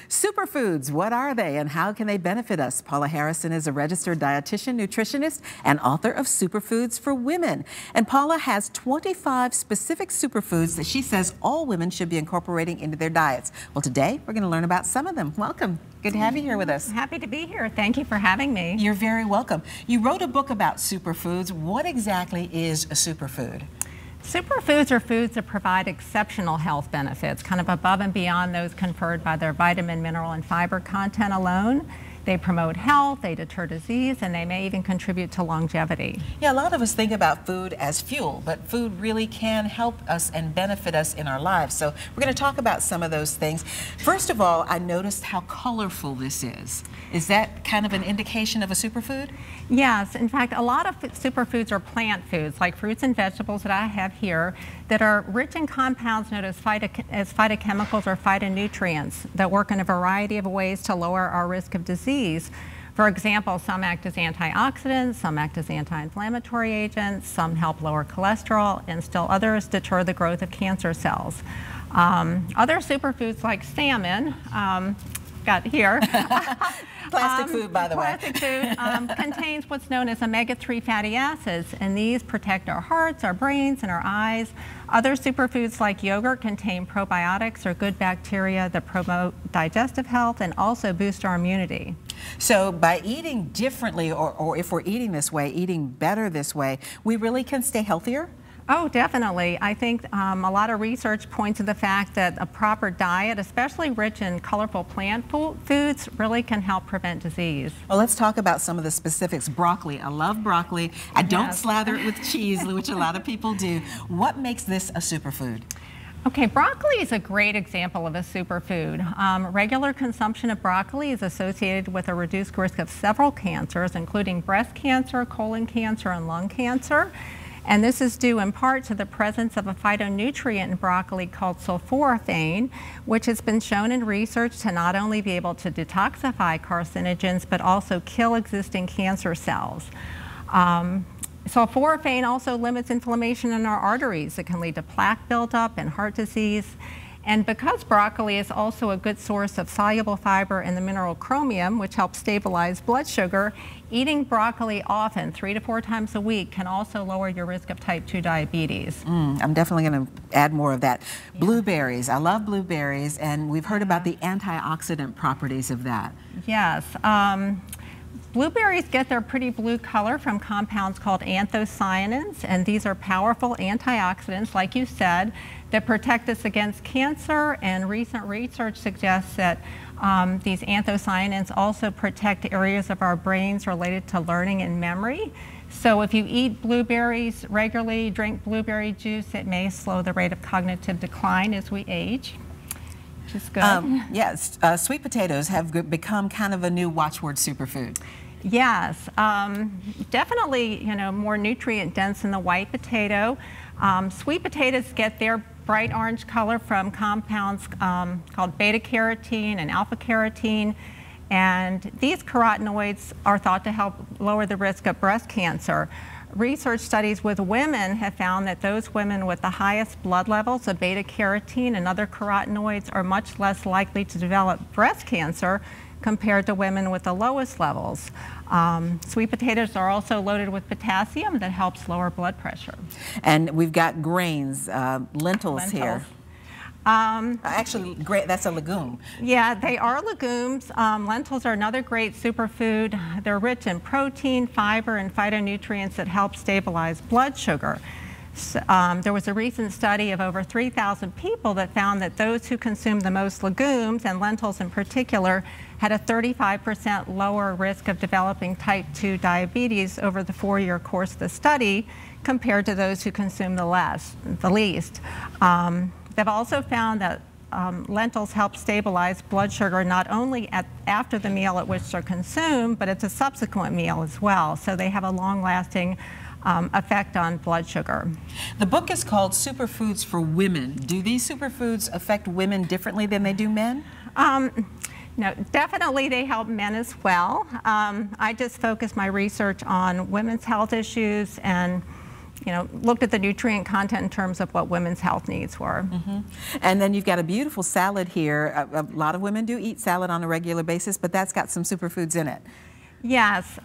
Superfoods, what are they and how can they benefit us? Paula Harrison is a registered dietitian, nutritionist, and author of Superfoods for Women. And Paula has 25 specific superfoods that she says all women should be incorporating into their diets. Well, today we're going to learn about some of them. Welcome. Good to have you here with us. Happy to be here. Thank you for having me. You're very welcome. You wrote a book about superfoods. What exactly is a superfood? Superfoods are foods that provide exceptional health benefits, kind of above and beyond those conferred by their vitamin, mineral, and fiber content alone. They promote health, they deter disease, and they may even contribute to longevity. Yeah, a lot of us think about food as fuel, but food really can help us and benefit us in our lives. So we're going to talk about some of those things. First of all, I noticed how colorful this is. Is that kind of an indication of a superfood? Yes, in fact, a lot of superfoods are plant foods, like fruits and vegetables that I have here, that are rich in compounds known as phytochemicals or phytonutrients that work in a variety of ways to lower our risk of disease. For example, some act as antioxidants, some act as anti-inflammatory agents, some help lower cholesterol, and still others deter the growth of cancer cells. Other superfoods like salmon, got here. Plastic food, by the way. Plastic food contains what's known as omega-3 fatty acids, and these protect our hearts, our brains, and our eyes. Other superfoods like yogurt contain probiotics or good bacteria that promote digestive health and also boost our immunity. So by eating differently, or if we're eating this way, eating better this way, we really can stay healthier? Oh, definitely. I think a lot of research points to the fact that a proper diet, especially rich in colorful plant foods, really can help prevent disease. Well, let's talk about some of the specifics. Broccoli. I love broccoli. I don't slather it with cheese, which a lot of people do. What makes this a superfood? Okay, broccoli is a great example of a superfood. Regular consumption of broccoli is associated with a reduced risk of several cancers, including breast cancer, colon cancer, and lung cancer. And this is due in part to the presence of a phytonutrient in broccoli called sulforaphane, which has been shown in research to not only be able to detoxify carcinogens, but also kill existing cancer cells. Sulforaphane also limits inflammation in our arteries. It can lead to plaque buildup and heart disease. And because broccoli is also a good source of soluble fiber and the mineral chromium, which helps stabilize blood sugar, eating broccoli often, 3 to 4 times a week, can also lower your risk of type 2 diabetes. I'm definitely going to add more of that. Yeah. Blueberries. I love blueberries, and we've heard about the antioxidant properties of that. Yes. Blueberries get their pretty blue color from compounds called anthocyanins, and these are powerful antioxidants, like you said, that protect us against cancer, and recent research suggests that these anthocyanins also protect areas of our brains related to learning and memory. So if you eat blueberries regularly, drink blueberry juice, it may slow the rate of cognitive decline as we age. Which is good. Yes, sweet potatoes have become kind of a new watchword superfood. Yes, definitely, more nutrient dense than the white potato. Sweet potatoes get their bright orange color from compounds called beta-carotene and alpha-carotene, and these carotenoids are thought to help lower the risk of breast cancer. Research studies with women have found that those women with the highest blood levels of beta-carotene and other carotenoids are much less likely to develop breast cancer compared to women with the lowest levels. Sweet potatoes are also loaded with potassium that helps lower blood pressure. And we've got grains, lentils here. Actually, that's a legume. Yeah, they are legumes. Lentils are another great superfood. They're rich in protein, fiber, and phytonutrients that help stabilize blood sugar. There was a recent study of over 3,000 people that found that those who consumed the most legumes, and lentils in particular, had a 35% lower risk of developing type 2 diabetes over the 4-year course of the study compared to those who consumed the least. They've also found that lentils help stabilize blood sugar not only after the meal at which they're consumed, but at the subsequent meal as well. So they have a long-lasting effect on blood sugar. The book is called Superfoods for Women. Do these superfoods affect women differently than they do men? No, definitely they help men as well. I just focus my research on women's health issues and looked at the nutrient content in terms of what women's health needs were. And then you've got a beautiful salad here. A lot of women do eat salad on a regular basis, but that's got some superfoods in it. Yes.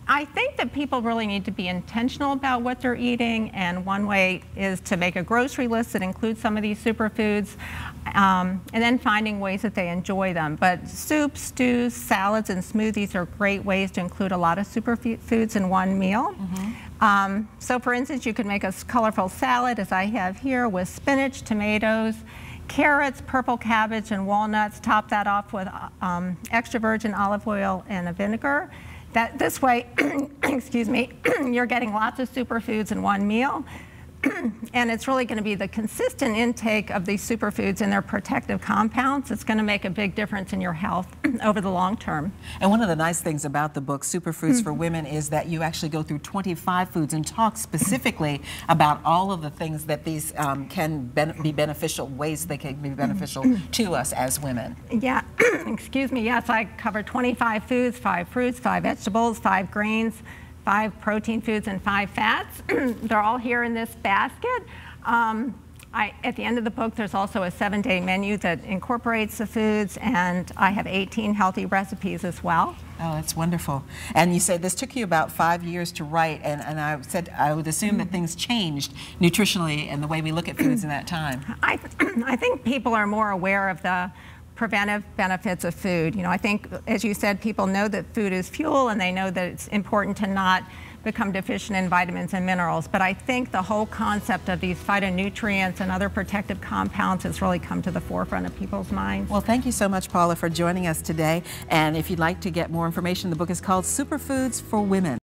I think that people really need to be intentional about what they're eating, and one way is to make a grocery list that includes some of these superfoods, and then finding ways that they enjoy them. But soups, stews, salads, and smoothies are great ways to include a lot of superfoods in one meal. So for instance, you could make a colorful salad, as I have here, with spinach, tomatoes, carrots, purple cabbage, and walnuts. Top that off with extra virgin olive oil and a vinegar. This way, excuse me, you're getting lots of superfoods in one meal. And it's really going to be the consistent intake of these superfoods and their protective compounds that's going to make a big difference in your health over the long term. And one of the nice things about the book, Superfoods for Women, is that you actually go through 25 foods and talk specifically about all of the things that these can be beneficial, ways they can be beneficial to us as women. Yeah, excuse me, yes, I cover 25 foods, 5 fruits, 5 vegetables, 5 grains, 5 protein foods, and 5 fats. They're all here in this basket. At the end of the book, there's also a 7-day menu that incorporates the foods, and I have 18 healthy recipes as well. Oh, that's wonderful. And you said this took you about 5 years to write, and I said I would assume that things changed nutritionally and the way we look at foods in that time. I think people are more aware of the preventive benefits of food. I think, as you said, people know that food is fuel, and they know that it's important to not become deficient in vitamins and minerals. But I think the whole concept of these phytonutrients and other protective compounds has really come to the forefront of people's minds. Well, thank you so much, Paula, for joining us today. And if you'd like to get more information, the book is called Superfoods for Women.